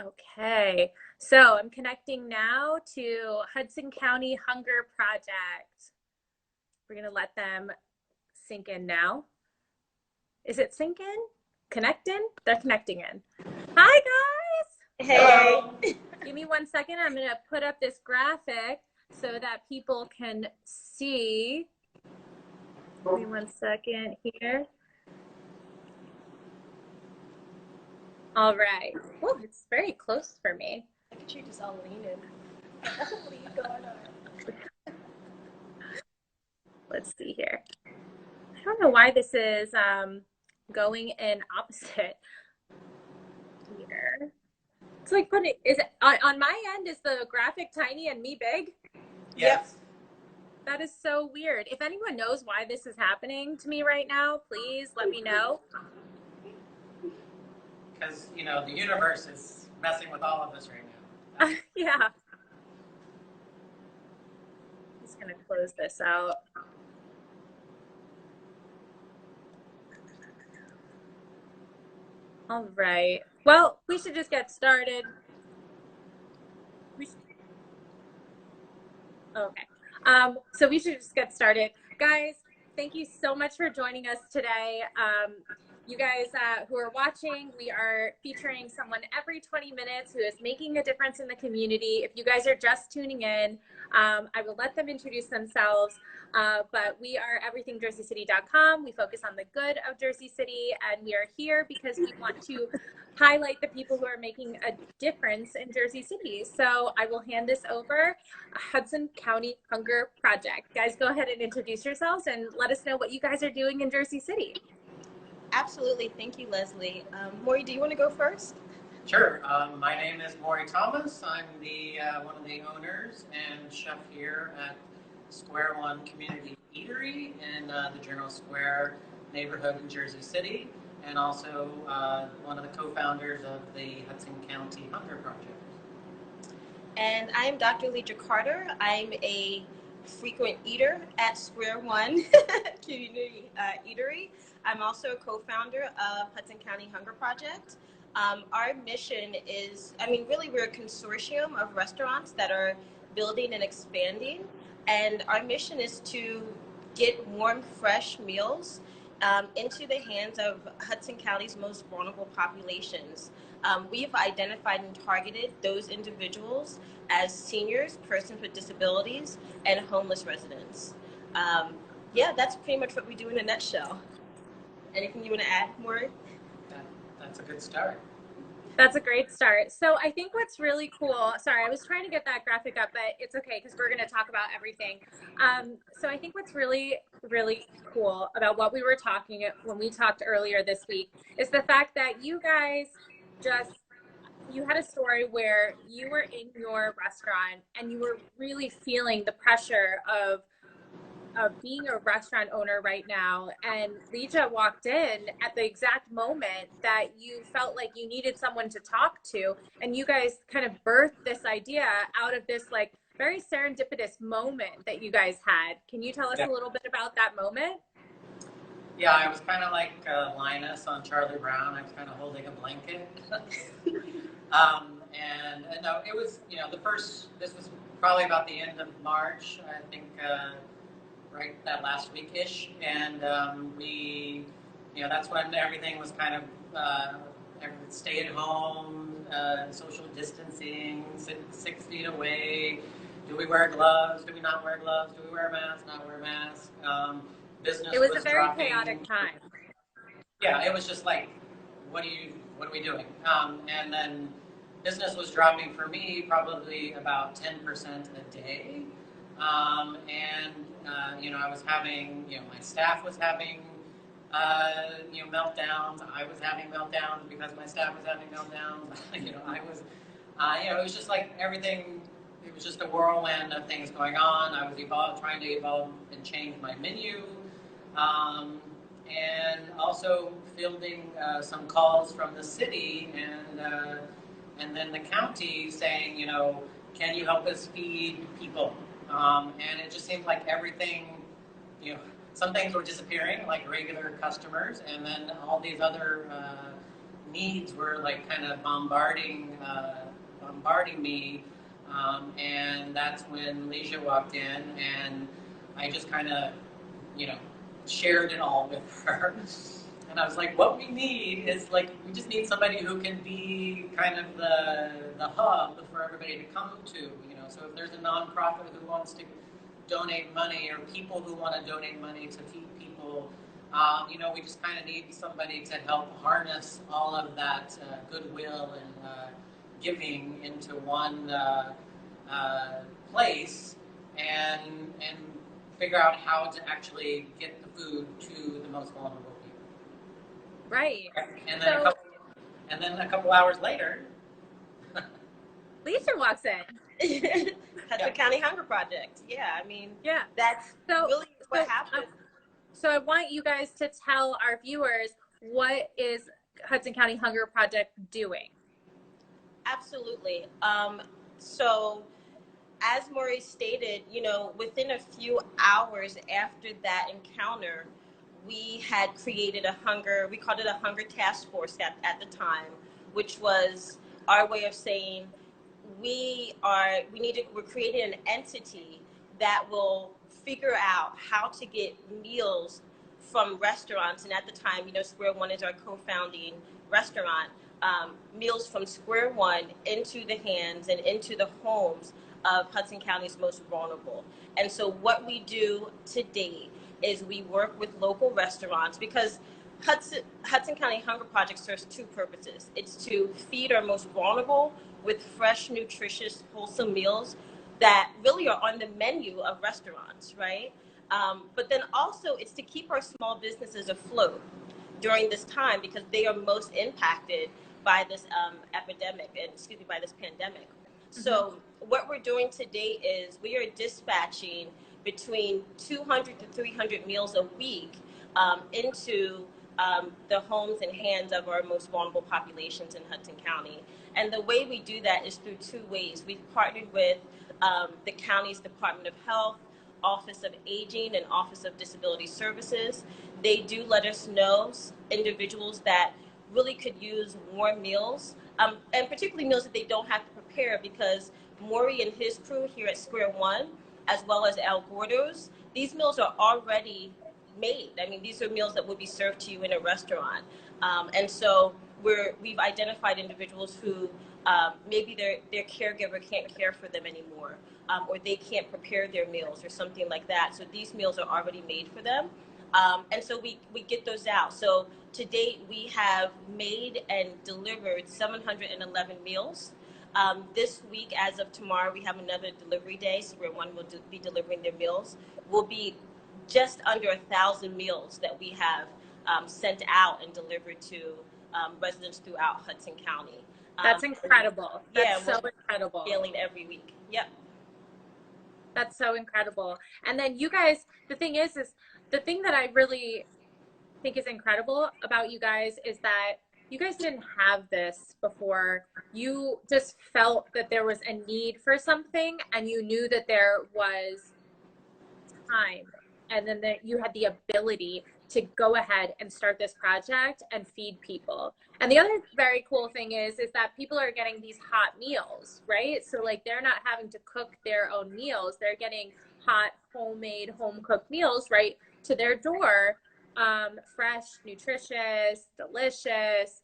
Okay, so I'm connecting now to Hudson County Hunger Project. We're gonna let them sink in now. Is it sink in? Connect in? They're connecting in. Hi guys! Hey. Give me 1 second. I'm gonna put up this graphic so that people can see. Give me 1 second here. All right. Oh, it's very close for me. Look at you just all leaning. What are you going on? Let's see here. I don't know why this is going in opposite here. It's like putting, is it on my end, is the graphic tiny and me big? Yes. That is so weird. If anyone knows why this is happening to me right now, please let me know. Because, the universe is messing with all of us right now. Yeah. I'm just going to close this out. All right. Well, we should just get started. Okay. So we should just get started. Guys, thank you so much for joining us today. You guys who are watching, we are featuring someone every 20 minutes who is making a difference in the community. If you guys are just tuning in, I will let them introduce themselves. But we are everythingjerseycity.com. We focus on the good of Jersey City, and we are here because we want to highlight the people who are making a difference in Jersey City. So I will hand this over. Hudson County Hunger Project. Guys, go ahead and introduce yourselves and let us know what you guys are doing in Jersey City. Absolutely. Thank you, Leslie. Mory, do you want to go first? Sure. My name is Mory Thomas. I'm the one of the owners and chef here at Square One Community Eatery in the General Square neighborhood in Jersey City, and also one of the co-founders of the Hudson County Hunger Project. And I am Dr.Leeja Carter. I'm a frequent eater at Square One Community Eatery. I'm also a co-founder of Hudson County Hunger Project. Our mission is, really we're a consortium of restaurants that are building and expanding. And our mission is to get warm, fresh meals into the hands of Hudson County's most vulnerable populations. We've identified and targeted those individuals as seniors, persons with disabilities, and homeless residents. That's pretty much what we do in a nutshell. Anything you want to add, Mory? That's a good start. That's a great start. So I think what's really cool, sorry, I was trying to get that graphic up, but it's okay because we're going to talk about everything. So I think what's really, really cool about what we were talking when we talked earlier this week is the fact that you guys you had a story where you were in your restaurant and you were really feeling the pressure of being a restaurant owner right now, and Leeja walked in at the exact moment that you felt like you needed someone to talk to, and you guys kind of birthed this idea out of this like very serendipitous moment that you guys had. Can you tell us a little bit about that moment? Yeah, I was kind of like Linus on Charlie Brown. I was kind of holding a blanket. And no, it was, this was probably about the end of March, I think, right, that last week-ish, and we, that's when everything was kind of stay at home, social distancing, 6 feet away. Do we wear gloves? Do we not wear gloves? Do we wear masks? Not wear masks? Business. It was a very dropping. chaotic time. Yeah, it was just like, what are we doing? And then business was dropping for me probably about 10% a day. I was having, my staff was having, meltdowns. I was having meltdowns because my staff was having meltdowns. I was, it was just like everything. It was just a whirlwind of things going on. I was trying to evolve and change my menu, and also fielding some calls from the city and then the county saying, can you help us feed people? And it just seemed like everything, some things were disappearing, like regular customers, and then all these other needs were like kind of bombarding me, and that's when Leeja walked in, and I just kind of, you know, shared it all with her. And I was like, what we need is like, we just need somebody who can be kind of the hub for everybody to come to, you know. So if there's a nonprofit who wants to donate money, or people who want to donate money to feed people, you know, we just kind of need somebody to help harness all of that goodwill and giving into one place, and figure out how to actually get the food to the most vulnerable people. Right. And then a couple hours later, Leeja walks in. Hudson County Hunger Project. Yeah, I mean, Yeah. that's really what happened. So I want you guys to tell our viewers, what is Hudson County Hunger Project doing? Absolutely. So as Mory stated, you know, within a few hours after that encounter, we had created we called it a hunger task force at the time, which was our way of saying we're creating an entity that will figure out how to get meals from restaurants. And at the time, you know, Square One is our co-founding restaurant. Meals from Square One into the hands and into the homes of Hudson County's most vulnerable. And so what we do to date is we work with local restaurants, because Hudson County Hunger Project serves two purposes. It's to feed our most vulnerable with fresh, nutritious, wholesome meals that really are on the menu of restaurants, right? But then also it's to keep our small businesses afloat during this time, because they are most impacted by this by this pandemic. So what we're doing today is we are dispatching between 200 to 300 meals a week into the homes and hands of our most vulnerable populations in Hudson County. And the way we do that is through two ways. We've partnered with the county's Department of Health, Office of Aging, and Office of Disability Services. They do let us know individuals that really could use more meals, and particularly meals that they don't have to prepare, because Mory and his crew here at Square One, as well as El Gordo's, these meals are already made. I mean, these are meals that would be served to you in a restaurant. And so we've identified individuals who maybe their caregiver can't care for them anymore, or they can't prepare their meals or something like that. So these meals are already made for them. And so we get those out. So to date, we have made and delivered 711 meals. This week, as of tomorrow, we have another delivery day. Square One will be delivering their meals. We'll be just under 1,000 meals that we have sent out and delivered to residents throughout Hudson County. That's incredible. That's so incredible. Scaling every week. Yep. That's so incredible. And then you guys, the thing is the thing that I really think is incredible about you guys is that you guys didn't have this before. You just felt that there was a need for something, and you knew that there was time, and then that you had the ability to go ahead and start this project and feed people. And the other very cool thing is that people are getting these hot meals, right? So like, they're not having to cook their own meals. They're getting hot, homemade, home-cooked meals right to their door, fresh, nutritious, delicious,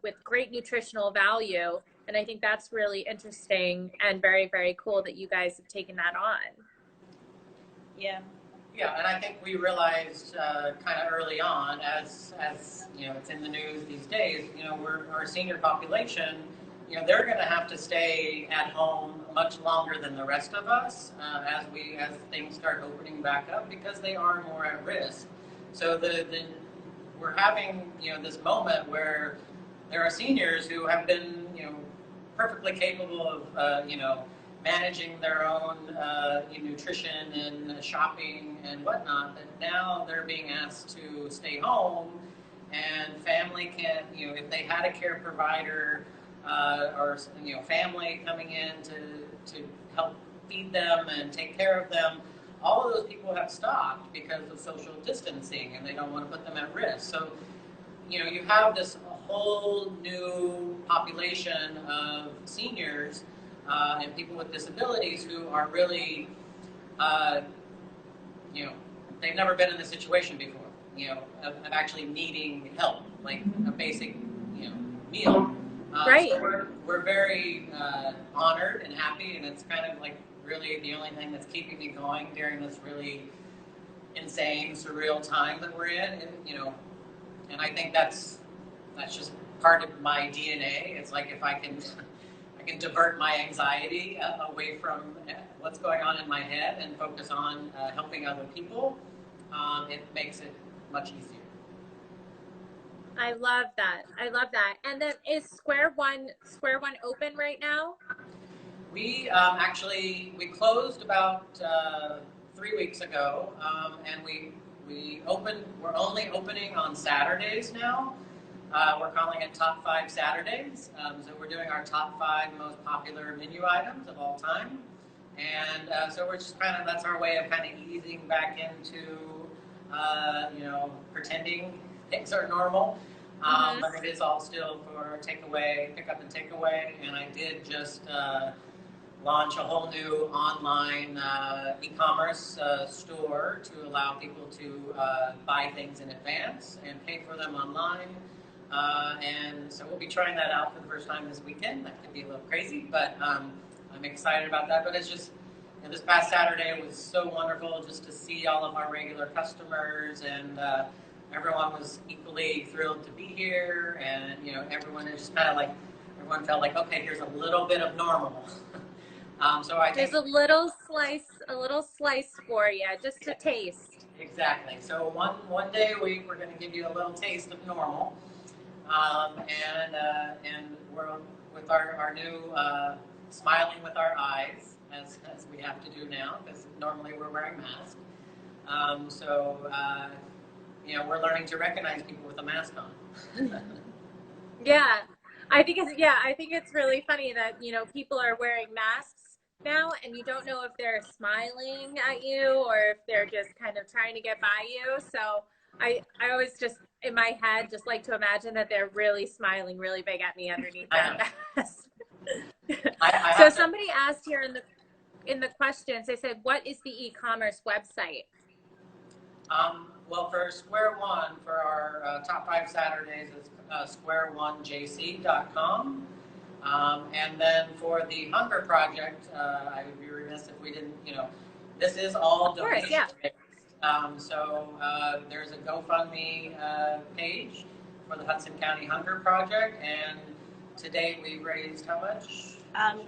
with great nutritional value. And I think that's really interesting and very, very cool that you guys have taken that on. Yeah. Yeah, and I think we realized kind of early on, as you know, it's in the news these days, you know, our senior population, you know, they're going to have to stay at home much longer than the rest of us as things start opening back up, because they are more at risk. So we're having, you know, this moment where there are seniors who have been, you know, perfectly capable of, you know, managing their own nutrition and shopping and whatnot, but now they're being asked to stay home, and family can't, you know, if they had a care provider or, you know, family coming in to help feed them and take care of them, all of those people have stopped because of social distancing, and they don't want to put them at risk. So you have this whole new population of seniors and people with disabilities who are really, you know, they've never been in this situation before, of actually needing help, like a basic, meal. Right. So we're very honored and happy, and it's kind of like really the only thing that's keeping me going during this really insane, surreal time that we're in, and I think that's just part of my DNA. It's like if I can divert my anxiety away from what's going on in my head and focus on helping other people, it makes it much easier. I love that. I love that. And then is Square One open right now? We we closed about 3 weeks ago, and we opened. We're only opening on Saturdays now. We're calling it Top 5 Saturdays. So we're doing our top 5 most popular menu items of all time, and so we're just that's our way of kind of easing back into pretending things are normal. But it is all still for takeaway, pick up and takeaway. And I did just launch a whole new online e-commerce store to allow people to buy things in advance and pay for them online. And so we'll be trying that out for the first time this weekend. That could be a little crazy, but I'm excited about that. But it's just, this past Saturday was so wonderful just to see all of our regular customers, and everyone was equally thrilled to be here. And everyone is just everyone felt like, okay, here's a little bit of normal. So I think there's a little slice for you, just to taste. Exactly. So one day a week we're going to give you a little taste of normal, and we're with our new smiling with our eyes as we have to do now, because normally we're wearing masks. So we're learning to recognize people with a mask on. Yeah, I think it's really funny that people are wearing masks now, and you don't know if they're smiling at you or if they're just kind of trying to get by you. So I always just in my head just like to imagine that they're really smiling really big at me underneath that mask. So somebody asked here in the questions, they said, what is the e-commerce website? Well, for Square One, for our top 5 Saturdays, it's square1jc.com. And then for the Hunger Project, I would be remiss if we didn't, this is all donation-based. So there's a GoFundMe page for the Hudson County Hunger Project, and to date we've raised how much?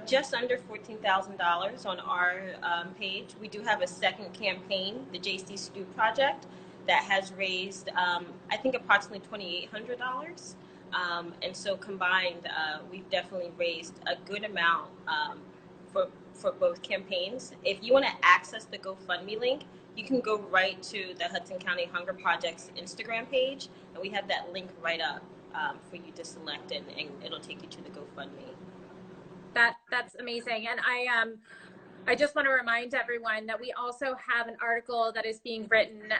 Just under $14,000 on our page. We do have a second campaign, the JC Stew Project, that has raised, I think, approximately $2,800. And so combined, we've definitely raised a good amount for both campaigns. If you want to access the GoFundMe link, you can go right to the Hudson County Hunger Project's Instagram page, and we have that link right up for you to select, and it'll take you to the GoFundMe. That's amazing. And I just want to remind everyone that we also have an article that is being written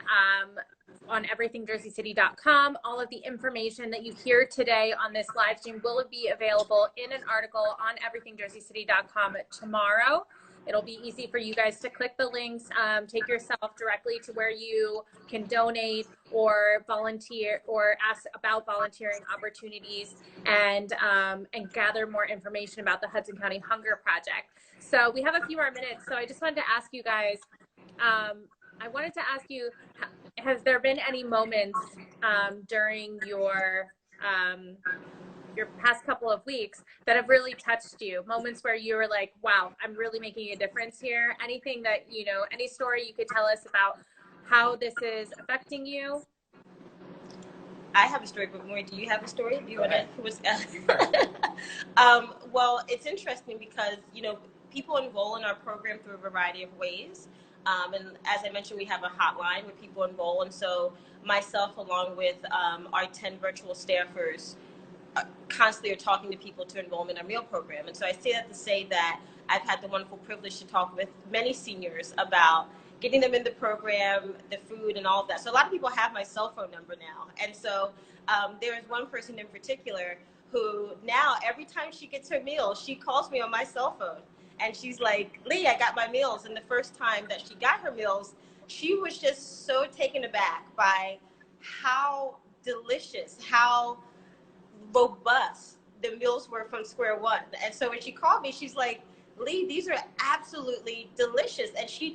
on everythingjerseycity.com. All of the information that you hear today on this live stream will be available in an article on everythingjerseycity.com tomorrow. It'll be easy for you guys to click the links, take yourself directly to where you can donate or volunteer or ask about volunteering opportunities, and gather more information about the Hudson County Hunger Project. So we have a few more minutes. So I just wanted to ask you guys, I wanted to ask you, has there been any moments during your past couple of weeks that have really touched you, moments where you were like, wow, I'm really making a difference here? Anything that, any story you could tell us about how this is affecting you? I have a story, but Mory, do you have a story? Do you want to? Well, it's interesting because, people enroll in our program through a variety of ways. And as I mentioned, we have a hotline where people enroll. And so myself, along with our 10 virtual staffers, constantly are talking to people to enroll in our meal program. And so I say that to say that I've had the wonderful privilege to talk with many seniors about getting them in the program, the food and all of that. So a lot of people have my cell phone number now. And so there is one person in particular who now every time she gets her meal, she calls me on my cell phone. And she's like, Lee, I got my meals. And the first time that she got her meals, she was just so taken aback by how delicious, how robust the meals were from Square One. And so when she called me, she's like, Lee, these are absolutely delicious. And she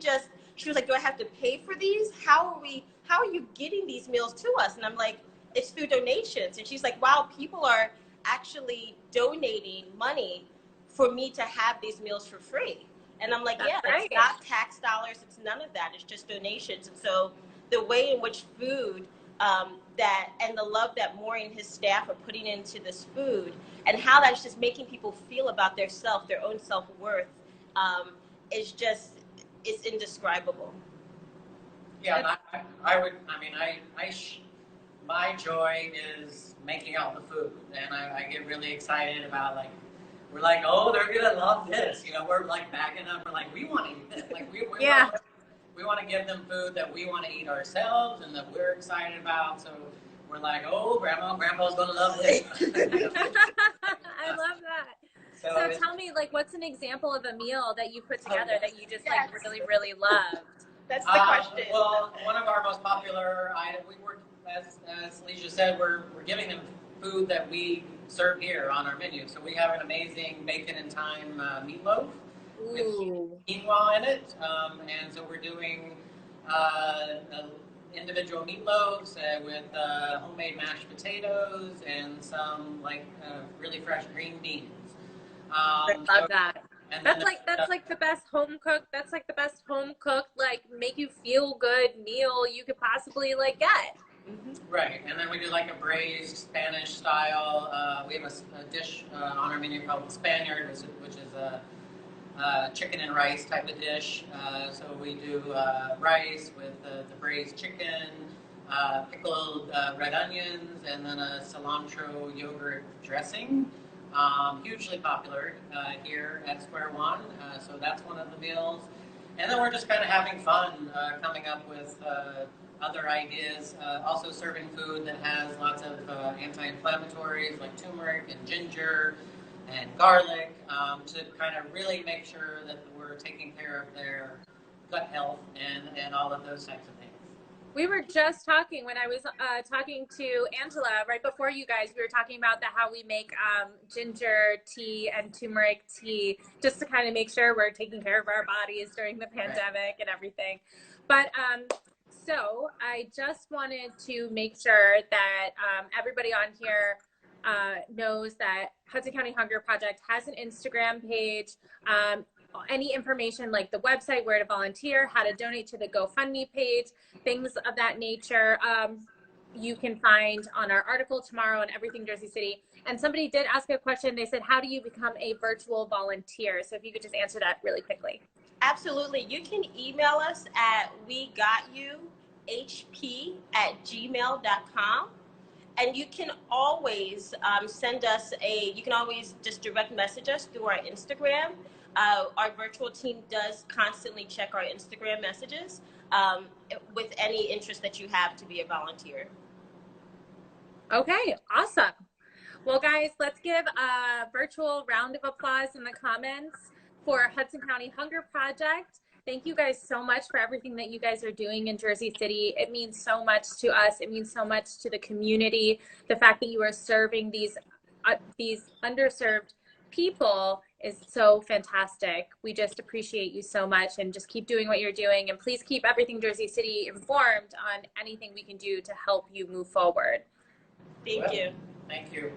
was like, do I have to pay for these? How are you getting these meals to us? And I'm like, it's through donations. And she's like, wow, people are actually donating money for me to have these meals for free. And I'm like, That's yeah, right. It's not tax dollars. It's none of that. It's just donations. And so the way in which food and the love that Mory and his staff are putting into this food and how that's just making people feel about their own self-worth it's indescribable. Yeah, my joy is making out the food, and I get really excited about, like, we're like, oh, they're gonna love this, we're like bagging up, we're like, we want to eat this, like we want to give them food that we want to eat ourselves and that we're excited about, so we're like, oh, grandpa's gonna love this. I love that. So tell me, like, what's an example of a meal that you put together that you just like really, really loved? That's the question. Well, one of our most popular items, as Leeja said, we're giving them food that we serve here on our menu. So we have an amazing bacon and thyme meatloaf with quinoa in it, and so we're doing individual meatloafs with homemade mashed potatoes and some really fresh green beans. I love that. That's like the best home cooked. That's like the best home cooked, like make you feel good meal you could possibly get. Mm-hmm. Right, and then we do like a braised Spanish style. We have a dish on our menu called the Spaniard, which is a chicken and rice type of dish. So we do rice with the braised chicken, pickled red onions, and then a cilantro yogurt dressing. Hugely popular here at Square One, so that's one of the meals. And then we're just kind of having fun coming up with other ideas, also serving food that has lots of anti-inflammatories like turmeric and ginger and garlic to kind of really make sure that we're taking care of their gut health and all of those types of things. We were just talking when I was talking to Angela right before you guys. We were talking about how we make ginger tea and turmeric tea just to kind of make sure we're taking care of our bodies during the pandemic and everything. But so I just wanted to make sure that everybody on here knows that Hudson County Hunger Project has an Instagram page. Any information like the website, where to volunteer, how to donate to the GoFundMe page, things of that nature, you can find on our article tomorrow on Everything Jersey City. And somebody did ask a question. They said, how do you become a virtual volunteer? So if you could just answer that really quickly. Absolutely. You can email us at wegotYouHP@gmail.com. And you can always send us you can always just direct message us through our Instagram. Our virtual team does constantly check our Instagram messages with any interest that you have to be a volunteer. Okay, awesome. Well, guys, let's give a virtual round of applause in the comments for Hudson County Hunger Project. Thank you guys so much for everything that you guys are doing in Jersey City. It means so much to us. It means so much to the community. The fact that you are serving these underserved people is so fantastic. We just appreciate you so much, and just keep doing what you're doing. And please keep Everything Jersey City informed on anything we can do to help you move forward. Thank you. Thank you.